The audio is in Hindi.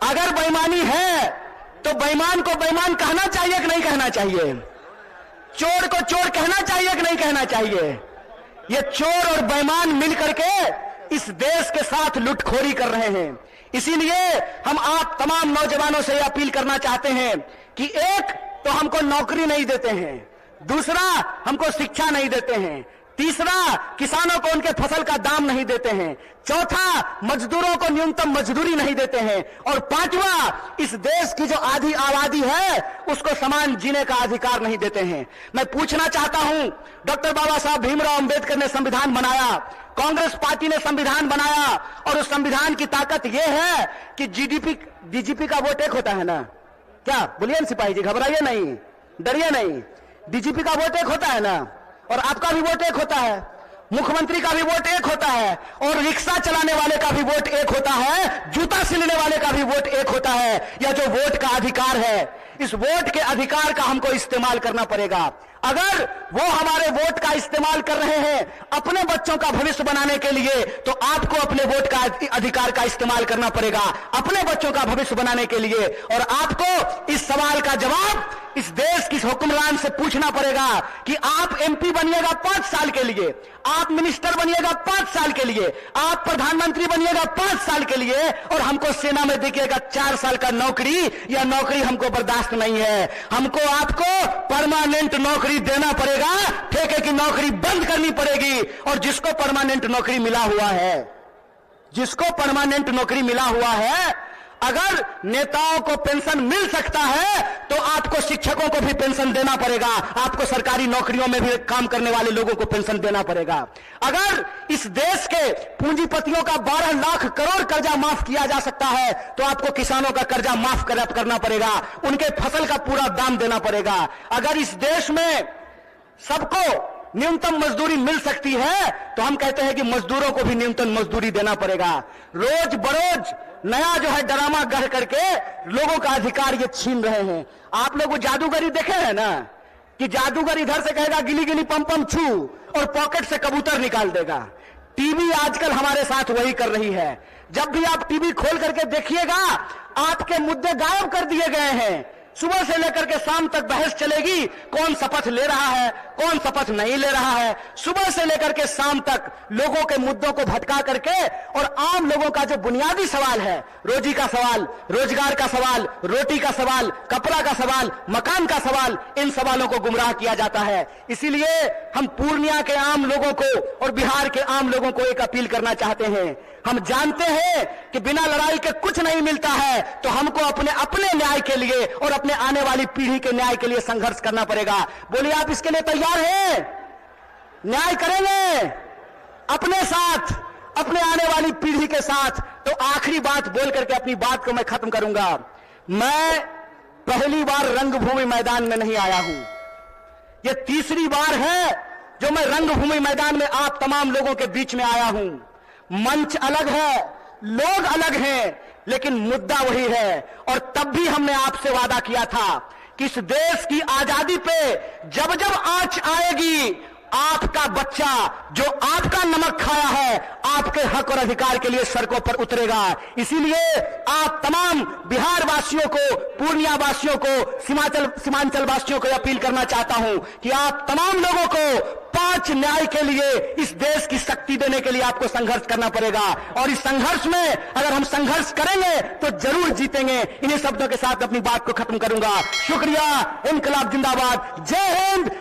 अगर बेईमानी है तो बेईमान को बेईमान कहना चाहिए कि नहीं कहना चाहिए? चोर को चोर कहना चाहिए कि नहीं कहना चाहिए? ये चोर और बेईमान मिलकर के इस देश के साथ लुटखोरी कर रहे हैं। इसीलिए हम आप तमाम नौजवानों से अपील करना चाहते हैं कि एक तो हमको नौकरी नहीं देते हैं, दूसरा हमको शिक्षा नहीं देते हैं, तीसरा किसानों को उनके फसल का दाम नहीं देते हैं, चौथा मजदूरों को न्यूनतम मजदूरी नहीं देते हैं, और पांचवा इस देश की जो आधी आबादी है उसको समान जीने का अधिकार नहीं देते हैं। मैं पूछना चाहता हूं, डॉक्टर बाबा साहब भीमराव अंबेडकर ने संविधान बनाया, कांग्रेस पार्टी ने संविधान बनाया, और उस संविधान की ताकत यह है कि डीजीपी का वोट एक होता है ना? क्या बोलिए सिपाही जी, घबराइए नहीं, डरिए नहीं। डीजीपी का वोट एक होता है ना, और आपका भी वोट एक होता है, मुख्यमंत्री का भी वोट एक होता है, और रिक्शा चलाने वाले का भी वोट एक होता है, जूता सिलने वाले का भी वोट एक होता है। यह जो वोट का अधिकार है, इस वोट के अधिकार का हमको इस्तेमाल करना पड़ेगा। अगर वो हमारे वोट का इस्तेमाल कर रहे हैं अपने बच्चों का भविष्य बनाने के लिए, तो आपको अपने वोट का अधिकार का इस्तेमाल करना पड़ेगा अपने बच्चों का भविष्य बनाने के लिए। और आपको इस सवाल का जवाब इस देश की हुक्मरान से पूछना पड़ेगा कि आप एमपी बनिएगा 5 साल के लिए, आप मिनिस्टर बनिएगा 5 साल के लिए, आप प्रधानमंत्री बनिएगा 5 साल के लिए, और हमको सेना में देखिएगा 4 साल का नौकरी। यह नौकरी हमको बर्दाश्त नहीं है। हमको आपको परमानेंट नौकरी देना पड़ेगा, ठेके की नौकरी बंद करनी पड़ेगी। और जिसको परमानेंट नौकरी मिला हुआ है, जिसको परमानेंट नौकरी मिला हुआ है, अगर नेताओं को पेंशन मिल सकता है तो आपको शिक्षकों को भी पेंशन देना पड़ेगा, आपको सरकारी नौकरियों में भी काम करने वाले लोगों को पेंशन देना पड़ेगा। अगर इस देश के पूंजीपतियों का 12 लाख करोड़ कर्जा माफ किया जा सकता है तो आपको किसानों का कर्जा माफ करना पड़ेगा, उनके फसल का पूरा दाम देना पड़ेगा। अगर इस देश में सबको न्यूनतम मजदूरी मिल सकती है तो हम कहते हैं कि मजदूरों को भी न्यूनतम मजदूरी देना पड़ेगा। रोज बरोज नया जो है ड्रामा गढ़ करके लोगों का अधिकार ये छीन रहे हैं। आप लोग वो जादूगरी देखे हैं ना, कि जादूगर इधर से कहेगा गिली गिली पम पम छू, और पॉकेट से कबूतर निकाल देगा। टीवी आजकल हमारे साथ वही कर रही है। जब भी आप टीवी खोल करके देखिएगा, आपके मुद्दे गायब कर दिए गए हैं। सुबह से लेकर के शाम तक बहस चलेगी, कौन शपथ ले रहा है, कौन शपथ नहीं ले रहा है। सुबह से लेकर के शाम तक लोगों के मुद्दों को भटका करके, और आम लोगों का जो बुनियादी सवाल है, रोजी का सवाल, रोजगार का सवाल, रोटी का सवाल, कपड़ा का सवाल, मकान का सवाल, इन सवालों को गुमराह किया जाता है। इसीलिए हम पूर्णिया के आम लोगों को और बिहार के आम लोगों को एक अपील करना चाहते हैं। हम जानते हैं कि बिना लड़ाई के कुछ नहीं मिलता है, तो हमको अपने न्याय के लिए और अपने आने वाली पीढ़ी के न्याय के लिए संघर्ष करना पड़ेगा। बोलिए, आप इसके लिए तैयार हैं? न्याय करेंगे अपने साथ, अपने आने वाली पीढ़ी के साथ। तो आखिरी बात बोल करके अपनी बात को मैं खत्म करूंगा। मैं पहली बार रंगभूमि मैदान में नहीं आया हूं, यह तीसरी बार है जो मैं रंगभूमि मैदान में आप तमाम लोगों के बीच में आया हूं। मंच अलग है, लोग अलग हैं, लेकिन मुद्दा वही है। और तब भी हमने आपसे वादा किया था कि इस देश की आजादी पे जब जब आंच आएगी, आपका बच्चा जो आपका नमक खाया है, आपके हक और अधिकार के लिए सड़कों पर उतरेगा। इसीलिए आप तमाम बिहार वासियों को, पूर्णिया वासियों को, सीमांचल वासियों को अपील करना चाहता हूं कि आप तमाम लोगों को 5 न्याय के लिए इस देश की शक्ति देने के लिए आपको संघर्ष करना पड़ेगा। और इस संघर्ष में अगर हम संघर्ष करेंगे तो जरूर जीतेंगे। इन्हीं शब्दों के साथ अपनी बात को खत्म करूंगा। शुक्रिया। इनकलाब जिंदाबाद। जय हिंद,